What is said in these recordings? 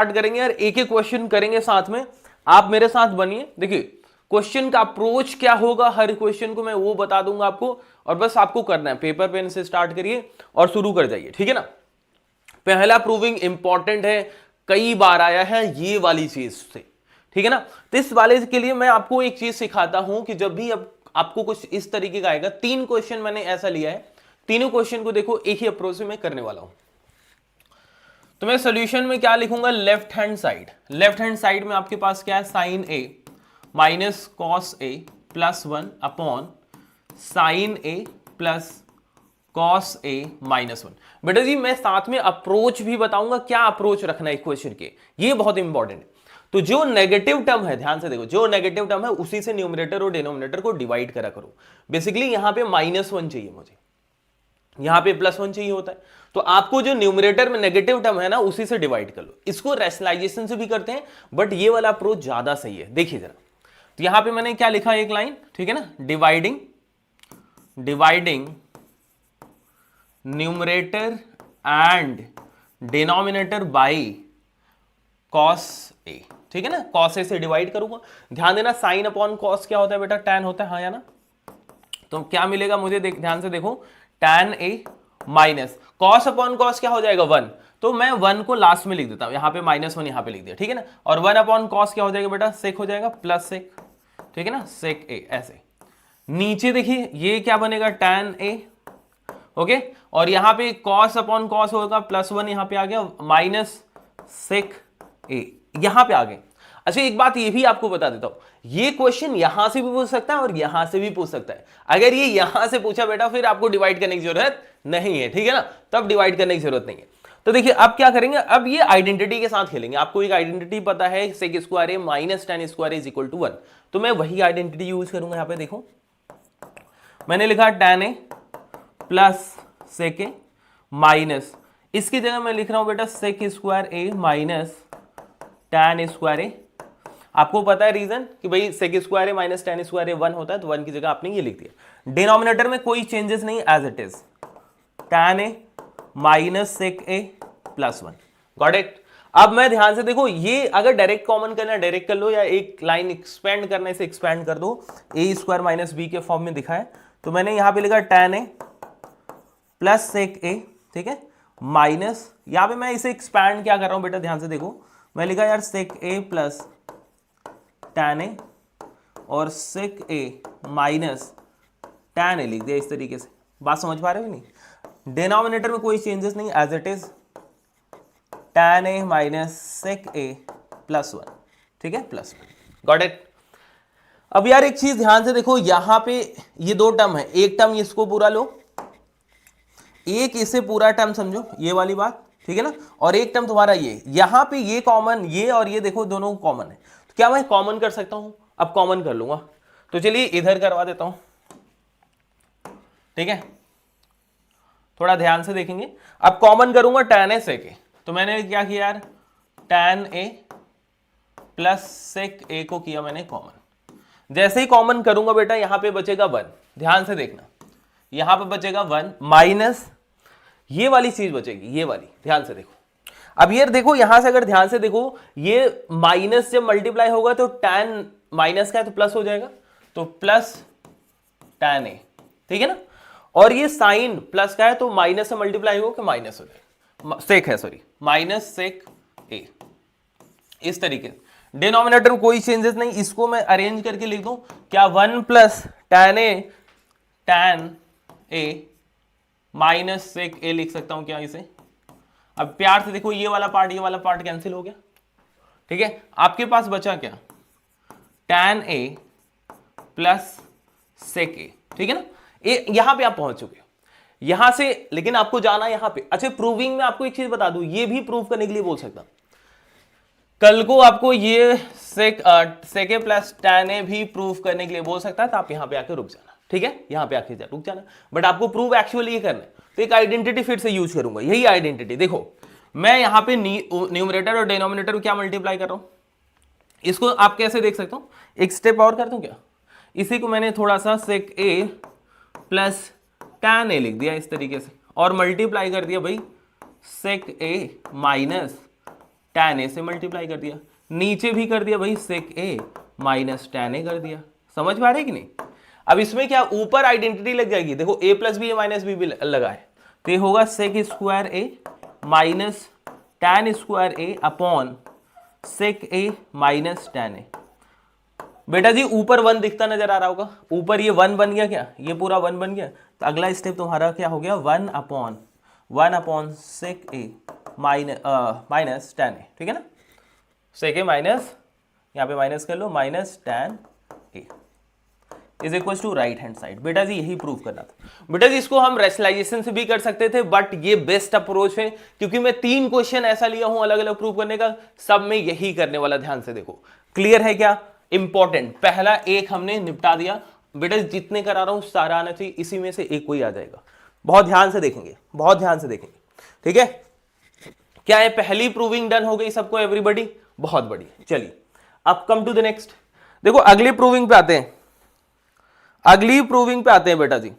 Start करेंगे यार, एक एक क्वेश्चन करेंगे साथ में, आप मेरे साथ बनिए। देखिए क्वेश्चन का अप्रोच क्या होगा, हर क्वेश्चन को मैं वो बता दूंगा आपको, और बस आपको करना है, पेपर पेन से स्टार्ट करिए और शुरू कर जाइए, ठीक है ना। पहला प्रूविंग इंपॉर्टेंट है, कई बार आया है ये वाली चीज से, ठीक है ना। तो इस वाले के लिए मैं आपको एक चीज सिखाता हूं कि जब भी अब आपको कुछ इस तरीके का आएगा, 3 क्वेश्चन मैंने ऐसा लिया है, तीनों क्वेश्चन को देखो एक ही अप्रोच से मैं करने वाला हूं। तो मैं सोल्यूशन में क्या लिखूंगा, left hand side, left hand side में आपके पास क्या है, sign A minus cos A plus 1 upon sine A plus cos A minus 1। बेटा जी मैं साथ में अप्रोच भी बताऊंगा, क्या अप्रोच रखना है क्वेश्चन के, ये बहुत इंपॉर्टेंट है। तो जो नेगेटिव टर्म है, ध्यान से देखो, जो नेगेटिव टर्म है उसी से न्यूमरेटर और डिनोमिनेटर को डिवाइड करा करो। बेसिकली यहां पे -1 चाहिए मुझे, यहां पे +1 चाहिए होता है, तो आपको जो न्यूमरेटर में नेगेटिव टर्म है ना उसी से डिवाइड कर लो। इसको रैशनलाइजेशन से भी करते हैं, बट ये वाला अप्रोच ज्यादा सही है। देखिए जरा, तो यहां पे मैंने क्या लिखा, एक लाइन, ठीक है ना, dividing numerator and denominator by cos A, ठीक है ना, कॉस ए से डिवाइड करूंगा। ध्यान देना साइन अपॉन कॉस क्या होता है बेटा, टैन होता है, हाँ या ना। तो क्या मिलेगा मुझे, ध्यान से देखो, tan A minus cos upon cos क्या हो जाएगा 1, तो मैं 1 को लास्ट में लिख देता हूं, यहां पे -1 यहां पे लिख दिया, ठीक है ना। और 1 अपॉन कॉस क्या हो जाएगा बेटा, सेक हो जाएगा, प्लस सेक, ठीक है ना, सेक ए। ऐसे नीचे देखिए ये क्या बनेगा, टैन ए, ओके, और यहां पे कॉस अपॉन कॉस होगा, +1 यहां पे आ गया, माइनस सेक ए यहां पे आ गए। अच्छा एक बात ये भी आपको बता देता हूं, ये क्वेश्चन यहां से भी पूछ सकता है और यहां से भी पूछ सकता है। अगर ये यहां से पूछा बेटा, फिर आपको डिवाइड करने की जरूरत नहीं है, ठीक है ना, तब डिवाइड करने की जरूरत नहीं है। तो देखिए अब क्या करेंगे, अब ये आइडेंटिटी के साथ खेलेंगे। आपको एक आइडेंटिटी पता है, sec square A minus tan square is equal to 1, तो मैं वही आइडेंटिटी यूज करूंगा। यहां पे देखो मैंने लिखा tan ए प्लस सेक ए माइनस, इसकी जगह मैं लिख रहा हूं बेटा सेक square A minus tan square ए। आपको पता है रीजन कि भाई सेक square A minus tan square ए 1 होता है, तो 1 की जगह आपने ये लिख दिया। डिनोमिनेटर में कोई चेंजेस नहीं, as it is tan A minus sec A plus 1, got it. अब मैं ध्यान से देखो, ये अगर डायरेक्ट कॉमन करना है डायरेक्ट कर लो, या एक लाइन एक्सपेंड करने से एक्सपेंड कर दो, ए स्क्वायर माइनस बी के फॉर्म में दिखा है, तो मैंने यहां पे लिखा tan ए प्लस सेक ए, ठीक है, माइनस, यहां पे मैं इसे एक्सपैंड क्या कर रहा हूं बेटा, ध्यान से देखो, मैं लिखा यार सेक ए प्लस tan ए और सेक ए माइनस tan ए लिख दिया, इस तरीके से। बात समझ पा रहे हो नहीं, डिनोमिनेटर में कोई चेंजेस नहीं, as it is tan A minus sec A plus 1, ठीक है, प्लस 1, गॉट इट। अब यार एक चीज ध्यान से देखो, यहां पे ये 2 टर्म है, एक टर्म इसको पूरा लो, एक इसे पूरा टर्म समझो, ये वाली बात, ठीक है ना, और एक टर्म तुम्हारा ये, यहां पे ये कॉमन, ये और ये देखो दोनों कॉमन है, तो क्या मैं कॉमन कर सकता हूं, अब कॉमन कर लूंगा। तो चलिए इधर करवा देता हूं, ठीक है, थोड़ा ध्यान से देखेंगे। अब कॉमन करूंगा tan ए सेक ए, तो मैंने क्या किया यार, tan ए प्लस सेक ए को किया मैंने कॉमन। जैसे ही कॉमन करूंगा बेटा, यहां पे बचेगा 1, ध्यान से देखना, यहां पे बचेगा 1 माइनस ये वाली चीज बचेगी, ये वाली, ध्यान से देखो। अब ये देखो यहां से अगर ध्यान से देखो, ये माइनस जब मल्टीप्लाई होगा तो tan माइनस का है तो प्लस हो जाएगा, तो प्लस tan ए, ठीक है ना, और ये साइन प्लस का है तो माइनस से मल्टीप्लाई होगा कि माइनस हो जाएगा, सेक है सॉरी, माइनस सेक ए, इस तरीके से। डिनोमिनेटर में कोई चेंजेस नहीं, इसको मैं अरेंज करके लिख दूं क्या, 1 plus tan A minus sec ए लिख सकता हूं क्या इसे। अब प्यार से देखो, ये वाला पार्ट कैंसिल हो गया, ठीक है, आपके पास बचा क्या, tan ए प्लस सेक ए, ठीक है ना। यहां पे आप पहुंच चुके हो यहां से, लेकिन आपको जाना यहां पे। अच्छा प्रूविंग में आपको एक चीज बता दूं, ये भी प्रूव करने के लिए बोल सकता, कल को आपको ये सेक ए प्लस tan ए भी प्रूव करने के लिए बोल सकता है, तो आप यहां पे आके रुक जाना, ठीक है, यहां पे आके रुक जाना, बट आपको प्रूव एक्चुअली ये करना है। तो एक आइडेंटिटी फिर से यूज करूंगा, यही आइडेंटिटी देखो, मैं यहां पे न्यूमरेटर और डिनोमिनेटर को क्या मल्टीप्लाई कर रहा हूं, इसको आप कैसे देख सकते हो, एक स्टेप और कर दूं क्या, इसी को मैंने थोड़ा सा सेक ए प्लस tan ए लिख दिया इस तरीके से, और मल्टीप्लाई कर दिया भाई सेक ए माइनस tan a से मल्टीप्लाई कर दिया, नीचे भी कर दिया भाई sec a minus tan a कर दिया। समझ में आ रही है कि नहीं? अब इसमें क्या ऊपर आइडेंटिटी लग जाएगी, देखो a plus B minus B भी लगा है, तो ये होगा sec square a minus tan square a upon sec a minus tan a। बेटा जी ऊपर 1 दिखता नजर आ रहा होगा, ऊपर ये 1 बन गया क्या, ये पूरा 1 बन गया, तो अगला स्टेप तुम्हारा क्या हो गया, 1 upon sec a minus tan a, ठीक है ना, sec a माइनस, यहाँ पे माइनस कर लो, minus tan a is equal to right hand side. बेटा जी यही प्रूव करना था। बेटा जी इसको हम रेशनलाइजेशन से भी कर सकते थे, बट ये बेस्ट अप्रोच है, क्योंकि मैं 3 क्वेश्चन ऐसा लिया हूं अलग अलग प्रूव करने का, सब में यही करने वाला, ध्यान से देखो। क्लियर है क्या? इंपॉर्टेंट, पहला एक हमने निपटा दिया। बेटा जितने करा रहा हूं सारा आना चाहिए, इसी में से एक कोई आ जाएगा। बहुत ध्यान से देखेंगे, बहुत ध्यान से देखेंगे, ठीक है? क्या है, पहली प्रूविंग डन हो गई सबको, एवरीबॉडी? बहुत बढ़िया। चलिए अब कम टू द नेक्स्ट। देखो अगली प्रूविंग पे आते हैं, अगली प्रूविंग पे आते हैं बेटा जी।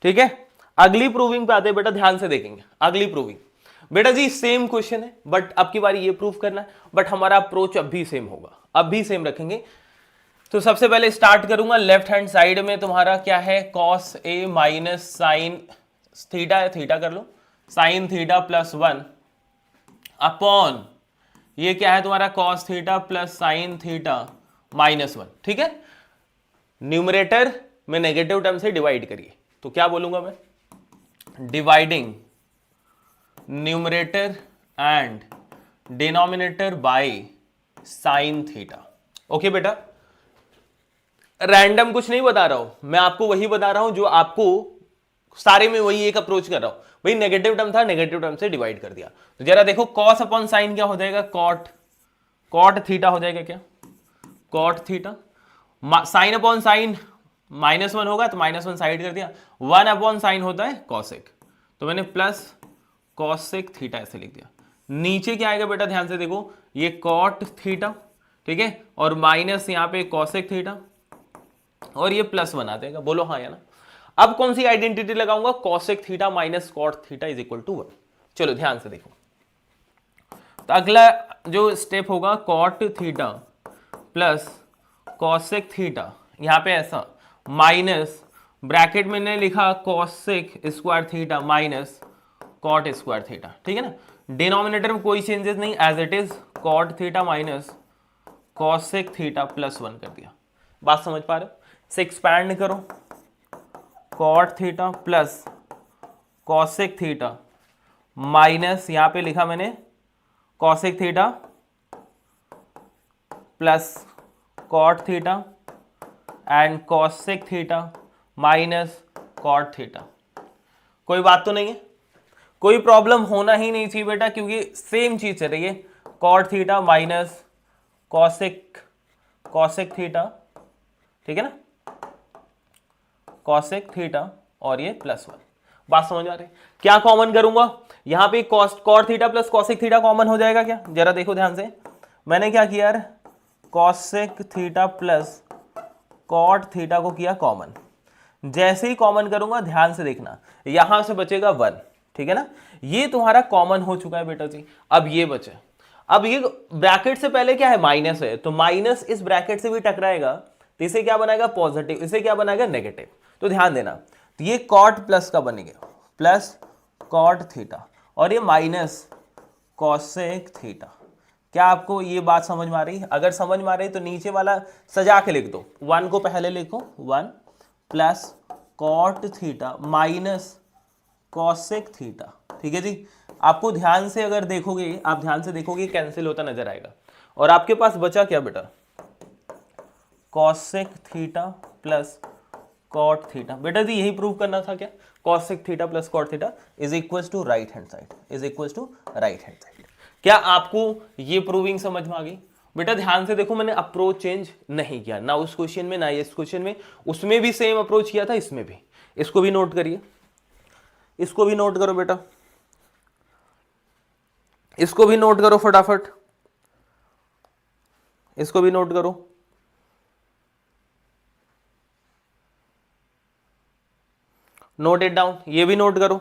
ठीक है, अगली प्रूविंग पे आते हैं बेटा, ध्यान से देखेंगे अगली प्रूविंग। बेटा जी सेम क्वेश्चन है, बट अब की बारी ये प्रूव करना है, बट हमारा अप्रोच अब भी सेम होगा, अब भी सेम रखेंगे। तो सबसे पहले स्टार्ट करूंगा लेफ्ट हैंड साइड में, तुम्हारा क्या है, cos A minus sine theta है, थीटा कर लो, साइन थीटा प्लस 1 अपॉन ये क्या है तुम्हारा, cos theta plus sine theta minus 1। ठीक है, न्यूमरेटर में नेगेटिव टर्म से डिवाइड करिए, तो क्या बोलूंगा मैं, dividing numerator and denominator by sine theta. Okay बेटा, रैंडम कुछ नहीं बता रहा हूं मैं, आपको वही बता रहा हूं जो आपको सारे में वही एक अप्रोच कर रहा हूं। भाई नेगेटिव टर्म था, नेगेटिव टर्म से डिवाइड कर दिया, तो जरा देखो कॉस अपॉन साइन क्या हो जाएगा, कॉट थीटा हो जाएगा, क्या cot theta, sine upon sine -1 होगा, तो -1 साइड कर दिया, 1 अपॉन साइन होता है कॉसेक, तो मैंने प्लस कॉसेक थीटा ऐसे लिख दिया। नीचे क्या आएगा बेटा, ध्यान से देखो, ये कॉट थीटा, ठीक है, और माइनस यहाँ पे कॉसेक थीटा, और ये +1 आ जाएगा, बोलो हाँ या ना। अब कौन सी आइडेंटिटी लगाऊंगा, cosec theta minus cot theta is equal to 1। चलो ध्यान से देखो, तो अगला जो स्टेप होगा, cot theta plus cosec theta, यहां पे ऐसा माइनस ब्रैकेट में ने लिखा cosec square theta minus cot square theta, ठीक है ना। डिनोमिनेटर में कोई चेंजेस नहीं, as it is cot theta minus cosec theta +1 कर दिया। बात समझ पा रहे हो? से एक्सपैंड करो, cot theta plus cosec theta minus यहां पे लिखा मैंने cosec theta plus cot theta and cosec theta minus cot theta. कोई बात तो नहीं है, कोई प्रॉब्लम होना ही नहीं चाहिए बेटा, क्योंकि सेम चीज चल रही है, cot theta minus cosec theta, ठीक है ना, कॉसेक थीटा और ये +1। बात समझ आ रही है? क्या कॉमन करूंगा यहां पे, cot theta plus cosec theta common हो जाएगा क्या, जरा देखो ध्यान से। मैंने क्या किया यार, cosec theta plus cot theta को किया कॉमन। जैसे ही कॉमन करूंगा, ध्यान से देखना, यहां से बचेगा 1, ठीक है ना, ये तुम्हारा कॉमन हो चुका है बेटा जी। अब ये बचे, अब ये ब्रैकेट से पहले क्या है, माइनस है, तो माइनस इस ब्रैकेट से भी टकराएगा, तो इसे क्या बनाएगा, पॉजिटिव, इसे क्या बनाएगा, नेगेटिव। तो ध्यान देना, तो ये कॉट प्लस का बनेगा, प्लस कॉट थीटा, और ये माइनस कॉसेक थीटा। क्या आपको ये बात समझ में आ रही है? अगर समझ में आ रही है तो नीचे वाला सजा के लिख दो, 1 को पहले लिखो, 1 plus cot theta minus cosec theta, ठीक है जी। आपको ध्यान से अगर देखोगे, आप ध्यान से देखोगे, कैंसिल होता नजर आएगा, और आपके पास बचा क्या बेटा, cosec theta plus cot theta. बेटा जी यही प्रूव करना था क्या, cosec theta plus cot theta is equal to right hand side, is equal to right hand side. क्या आपको ये प्रूविंग समझ में आ गई? बेटा ध्यान से देखो, मैंने अप्रोच चेंज नहीं किया, ना उस क्वेश्चन में ना इस क्वेश्चन में, उसमें भी सेम अप्रोच किया था, इसमें भी। इसको भी नोट करिए, इसको भी नोट करो बेटा, इसको भी नोट करो फटाफट, इसको भी नोट करो। नोट इट डाउन, ये भी नोट करो।